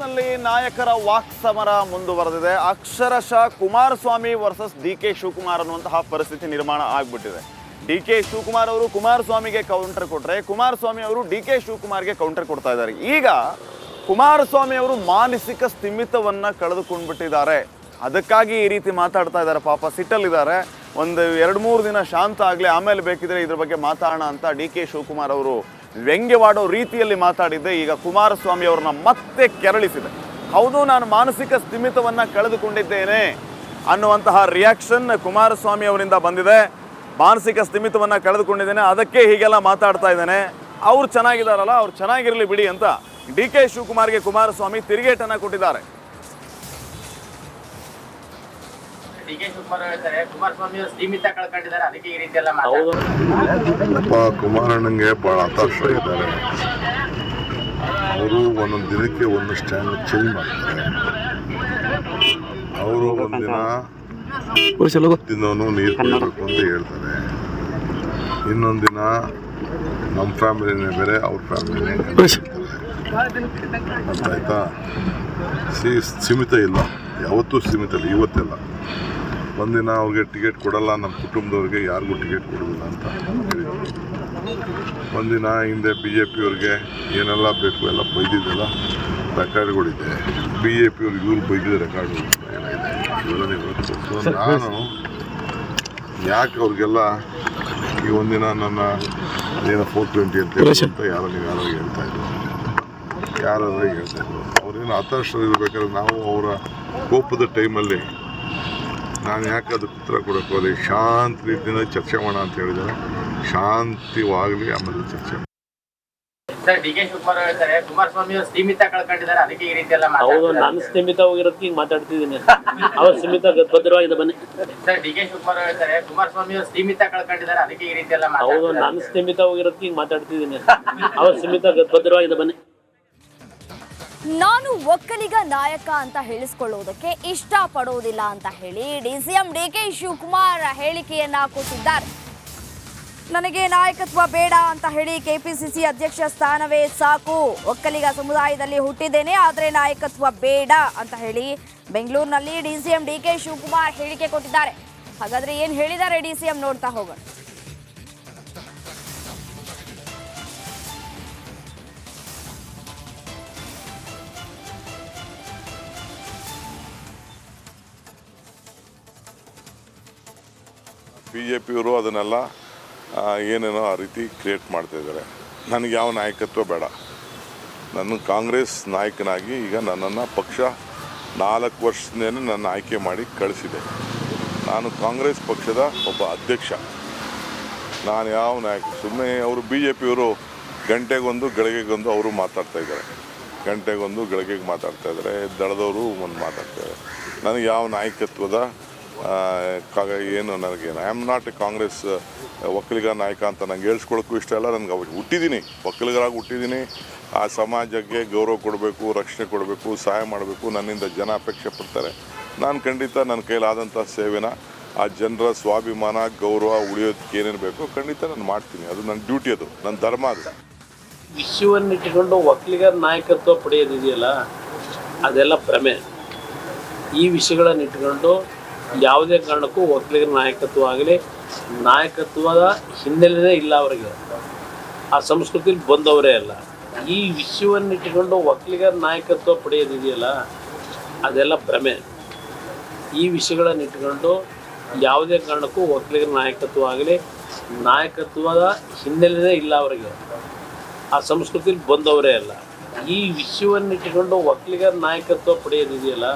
ಕಾಂಗ್ರೆಸ್ನಲ್ಲಿ ನಾಯಕರ ವಾಕ್ ಸಮರ ಮುಂದುವರೆದಿದೆ. ಅಕ್ಷರಶಃ ಕುಮಾರಸ್ವಾಮಿ ವರ್ಸಸ್ ಡಿ.ಕೆ. ಶಿವಕುಮಾರ್ ಅನ್ನುವಂತಹ ಪರಿಸ್ಥಿತಿ ನಿರ್ಮಾಣ ಆಗ್ಬಿಟ್ಟಿದೆ. ಡಿ.ಕೆ. ಶಿವಕುಮಾರ್ ಅವರು ಕುಮಾರಸ್ವಾಮಿಗೆ ಕೌಂಟರ್ ಕೊಟ್ಟರೆ, ಕುಮಾರಸ್ವಾಮಿ ಅವರು ಡಿ.ಕೆ. ಶಿವಕುಮಾರ್ಗೆ ಕೌಂಟರ್ ಕೊಡ್ತಾ ಇದ್ದಾರೆ. ಈಗ ಕುಮಾರಸ್ವಾಮಿ ಅವರು ಮಾನಸಿಕ ಸ್ಥಿಮಿತವನ್ನು ಕಳೆದುಕೊಂಡ್ಬಿಟ್ಟಿದ್ದಾರೆ. ಅದಕ್ಕಾಗಿ ಈ ರೀತಿ ಮಾತಾಡ್ತಾ ಇದ್ದಾರೆ. ಪಾಪ ಸಿಟ್ಟಲ್ಲಿದ್ದಾರೆ. ಒಂದು 2-3 ದಿನ ಶಾಂತ ಆಗಲಿ, ಆಮೇಲೆ ಬೇಕಿದ್ರೆ ಇದ್ರ ಬಗ್ಗೆ ಮಾತಾಡೋಣ ಅಂತ ಡಿ.ಕೆ. ಶಿವಕುಮಾರ್ ಅವರು ವ್ಯಂಗ್ಯವಾಡೋ ರೀತಿಯಲ್ಲಿ ಮಾತಾಡಿದ್ದೆ ಈಗ ಕುಮಾರಸ್ವಾಮಿ ಅವ್ರನ್ನ ಮತ್ತೆ ಕೆರಳಿಸಿದೆ. ಹೌದು, ನಾನು ಮಾನಸಿಕ ಸ್ಥಿಮಿತವನ್ನು ಕಳೆದುಕೊಂಡಿದ್ದೇನೆ ಅನ್ನುವಂತಹ ರಿಯಾಕ್ಷನ್ ಕುಮಾರಸ್ವಾಮಿ ಅವರಿಂದ ಬಂದಿದೆ. ಮಾನಸಿಕ ಸ್ಥಿಮಿತವನ್ನು ಕಳೆದುಕೊಂಡಿದ್ದೇನೆ, ಅದಕ್ಕೆ ಹೀಗೆಲ್ಲ ಮಾತಾಡ್ತಾ ಇದ್ದೇನೆ. ಅವ್ರು ಚೆನ್ನಾಗಿದ್ದಾರಲ್ಲ, ಅವ್ರು ಚೆನ್ನಾಗಿರಲಿ ಬಿಡಿ ಅಂತ ಡಿ.ಕೆ. ಶಿವಕುಮಾರ್ಗೆ ಕುಮಾರಸ್ವಾಮಿ ತಿರುಗೇಟನ್ನು ಕೊಟ್ಟಿದ್ದಾರೆ. ಡಿ.ಕೆ. ಶಿವಕುಮಾರ್ ಹೇಳ್ತಾರೆ ಕುಮಾರಸ್ವಾಮಿ ಸ್ಥಿಮಿತ ಕಳ್ಕೊಂಡಿದ್ದಾರೆ, ಅದಕ್ಕೆ ಈ ರೀತಿ ಎಲ್ಲ ಕುಮಾರಣ್ಣಂಗೆ ಬಹಳ ಹತಾಶ ಇದ್ದಾರೆ. ಅವರು ಒಂದೊಂದು ದಿನಕ್ಕೆ ಒಂದು ಸ್ಟ್ಯಾಂಡ್ ಚೇಂಜ್ ಮಾಡ್ತಾರೆ. ಅವರು ಒಂದಿನ ತಿನ್ನೋನು ನೀರು ಕುಡಿಬೇಕು ಅಂತ ಹೇಳ್ತಾರೆ, ಇನ್ನೊಂದು ದಿನ ನಮ್ಮ ಫ್ಯಾಮಿಲಿನೇ ಬೇರೆ, ಅವ್ರ ಫ್ಯಾಮಿಲಿನೇ ಆಯ್ತಾ. ಸೀಮಿತ ಇಲ್ಲ, ಯಾವತ್ತೂ ಸೀಮಿತ ಇಲ್ಲ, ಇವತ್ತೆಲ್ಲ. ಒಂದಿನ ಅವ್ರಿಗೆ ಟಿಕೆಟ್ ಕೊಡಲ್ಲ, ನಮ್ಮ ಕುಟುಂಬದವ್ರಿಗೆ ಯಾರಿಗೂ ಟಿಕೆಟ್ ಕೊಡೋದಿಲ್ಲ ಅಂತ ಹೇಳಿದ್ರು. ಒಂದಿನ ಹಿಂದೆ BJP ಅವ್ರಿಗೆ ಏನೆಲ್ಲ ಬೇಕು ಎಲ್ಲ ಬೈದಿದ್ದೆಲ್ಲ ರೆಕಾರ್ಡ್ಗಳಿದೆ. BJP ಅವ್ರಿಗೆ ಇವ್ರು ಬೈದಿದ್ದ ರೆಕಾರ್ಡ್ಗಳು ಏನಿದೆ ಇವತ್ತು. ನಾನು ಯಾಕೆ ಅವ್ರಿಗೆಲ್ಲ ಈ ಒಂದಿನ ನನ್ನ ಏನೋ 420 ಅಂತ ಯಾರೋ ಹೇಳ್ತಾ ಇದ್ರು, ಹೇಳ್ತಾ ಇದ್ರು. ಅವ್ರೇನು ಹತಾಶ ಇರ್ಬೇಕಾದ್ರೆ ನಾವು ಅವರ ಕೋಪದ ಟೈಮಲ್ಲಿ ನಾನು ಯಾಕೆ ಅದಕ್ಕೆ ಉತ್ತರ ಕೊಡೋಕೆ ಹೋದೆ, ಶಾಂತ ರೀತಿಯಿಂದ ಚರ್ಚೆ ಮಾಡೋಣ ಅಂತ ಹೇಳಿದ್ದಾರೆ. ಶಾಂತಿವಾಗಲಿ, ಆಮೇಲೆ ಚರ್ಚೆ. ಸರ್, ಡಿ.ಕೆ. ಶಿವಕುಮಾರ್ ಹೇಳ್ತಾರೆ ಕುಮಾರಸ್ವಾಮಿ ಸ್ಥಿಮಿತ ಕಳ್ಕೊಂಡಿದ್ದಾರೆ, ಅದಕ್ಕೆ ಈ ರೀತಿ ಎಲ್ಲ ಹೌದು, ನಾನು ಸ್ಥಿಮಿತ ಹೋಗಿರೋದಕ್ಕೆ ಈಗ ಮಾತಾಡ್ತಿದ್ದೀನಿ. ಅವ್ರು ಸ್ಥಿಮಿತ ಭದ್ರವಾಗಿದೆ ಬನ್ನಿ. ಸರ್, ಡಿ.ಕೆ. ಶಿವಕುಮಾರ್ ಹೇಳ್ತಾರೆ ಕುಮಾರಸ್ವಾಮಿ ಸ್ಥಿಮಿತ ಕಳ್ಕೊಂಡಿದ್ದಾರೆ, ಅದಕ್ಕೆ ಈ ರೀತಿ ಎಲ್ಲ ಹೌದು, ನಾನು ಸ್ಥಿಮಿತ ಹೋಗಿರೋದಕ್ಕೆ ಈಗ ಮಾತಾಡ್ತಿದ್ದೀನಿ. ಅವ್ರು ಸ್ಥಿಮಿತ ಭದ್ರವಾಗಿದೆ ಬನ್ನಿ. ನಾನು ಒಕ್ಕಲಿಗ ನಾಯಕ ಅಂತ ಹೇಳಿಸಿಕೊಳ್ಳುವುದಕ್ಕೆ ಇಷ್ಟಪಡುವುದಿಲ್ಲ ಅಂತ ಹೇಳಿ ಡಿಸಿಎಂ ಡಿ.ಕೆ. ಶಿವಕುಮಾರ್ ಹೇಳಿಕೆಯನ್ನ ಕೊಟ್ಟಿದ್ದಾರೆ. ನನಗೆ ನಾಯಕತ್ವ ಬೇಡ ಅಂತ ಹೇಳಿ ಕೆಪಿಸಿಸಿ ಅಧ್ಯಕ್ಷ ಸ್ಥಾನವೇ ಸಾಕು, ಒಕ್ಕಲಿಗ ಸಮುದಾಯದಲ್ಲಿ ಹುಟ್ಟಿದ್ದೇನೆ, ಆದರೆ ನಾಯಕತ್ವ ಬೇಡ ಅಂತ ಹೇಳಿ ಬೆಂಗಳೂರಿನಲ್ಲಿ ಡಿಸಿಎಂ ಡಿ.ಕೆ. ಶಿವಕುಮಾರ್ ಹೇಳಿಕೆ ಕೊಟ್ಟಿದ್ದಾರೆ. ಹಾಗಾದ್ರೆ ಏನು ಹೇಳಿದ್ದಾರೆ ಡಿಸಿಎಂ ನೋಡ್ತಾ ಹೋಗೋಣ. BJPಯವರು ಅದನ್ನೆಲ್ಲ ಏನೇನೋ ಆ ರೀತಿ ಕ್ರಿಯೇಟ್ ಮಾಡ್ತಾಯಿದ್ದಾರೆ. ನನಗೆ ಯಾವ ನಾಯಕತ್ವ ಬೇಡ, ನಾನು ಕಾಂಗ್ರೆಸ್ ನಾಯಕನಾಗಿ ಈಗ ನನ್ನನ್ನು ಪಕ್ಷ 4 ವರ್ಷದಿಂದ ನನ್ನ ಆಯ್ಕೆ ಮಾಡಿ ಕಳಿಸಿದೆ. ನಾನು ಕಾಂಗ್ರೆಸ್ ಪಕ್ಷದ ಒಬ್ಬ ಅಧ್ಯಕ್ಷ, ನಾನು ಯಾವ ನಾಯಕ. ಸುಮ್ಮನೆ ಅವರು BJPಯವರು ಗಂಟೆಗೊಂದು ಗಳಿಗೆಗೊಂದು ಅವರು ಮಾತಾಡ್ತಾಯಿದ್ದಾರೆ, ಗಂಟೆಗೊಂದು ಗಳಿಗೆಗೆ ಮಾತಾಡ್ತಾಯಿದ್ದಾರೆ, ದಳದವರು ಒಂದು ಮಾತಾಡ್ತಾಯಿದ್ದಾರೆ. ನನಗೆ ಯಾವ ನಾಯಕತ್ವದ ಏನು ನನಗೆ I am not A Congress Vokkaliga ನಾಯಕ ಅಂತ ನಂಗೆ ಹೇಳ್ಸ್ಕೊಳಕ್ಕೂ ಇಷ್ಟ ಇಲ್ಲ. ನನಗೆ ಅವಾಗ ಹುಟ್ಟಿದ್ದೀನಿ, ಒಕ್ಕಲಿಗರಾಗಿ ಹುಟ್ಟಿದ್ದೀನಿ. ಆ ಸಮಾಜಕ್ಕೆ ಗೌರವ ಕೊಡಬೇಕು, ರಕ್ಷಣೆ ಕೊಡಬೇಕು, ಸಹಾಯ ಮಾಡಬೇಕು, ನನ್ನಿಂದ ಜನ ಅಪೇಕ್ಷೆ ಪಡ್ತಾರೆ. ನಾನು ಖಂಡಿತ ನನ್ನ ಕೈಲಾದಂಥ ಸೇವೆನ ಆ ಜನರ ಸ್ವಾಭಿಮಾನ ಗೌರವ ಉಳಿಯೋದಕ್ಕೆ ಏನೇನು ಬೇಕೋ ಖಂಡಿತ ನಾನು ಮಾಡ್ತೀನಿ. ಅದು ನನ್ನ ಡ್ಯೂಟಿ, ಅದು ನನ್ನ ಧರ್ಮ. ಅದು ವಿಷಯವನ್ನಿಟ್ಟುಕೊಂಡು ಒಕ್ಕಲಿಗರ ನಾಯಕತ್ವ ಪಡೆಯೋದಿದೆಯಲ್ಲ, ಅದೆಲ್ಲ ಭ್ರಮೆ. ಈ ವಿಷಯಗಳನ್ನಿಟ್ಟುಕೊಂಡು ಯಾವುದೇ ಕಾರಣಕ್ಕೂ ಒಕ್ಕಲಿಗರ ನಾಯಕತ್ವ ಆಗಲಿ, ನಾಯಕತ್ವದ ಹಿನ್ನೆಲೆನೇ ಇಲ್ಲ ಅವರಿಗೆ, ಆ ಸಂಸ್ಕೃತಿಲಿ ಬಂದವರೇ ಅಲ್ಲ. ಈ ವಿಷಯವನ್ನಿಟ್ಟುಕೊಂಡು ಒಕ್ಕಲಿಗರ ನಾಯಕತ್ವ ಪಡೆಯೋದಿದೆಯಲ್ಲ, ಅದೆಲ್ಲ ಭ್ರಮೆ. ಈ ವಿಷಯಗಳನ್ನಿಟ್ಟುಕೊಂಡು ಯಾವುದೇ ಕಾರಣಕ್ಕೂ ಒಕ್ಕಲಿಗರ ನಾಯಕತ್ವ ಆಗಲಿ, ನಾಯಕತ್ವದ ಹಿನ್ನೆಲೆನೇ ಇಲ್ಲ ಅವರಿಗೆ, ಆ ಸಂಸ್ಕೃತಿಲಿ ಬಂದವರೇ ಅಲ್ಲ. ಈ ವಿಷಯವನ್ನಿಟ್ಟುಕೊಂಡು ಒಕ್ಕಲಿಗರ ನಾಯಕತ್ವ ಪಡೆಯೋದಿದೆಯಲ್ಲ,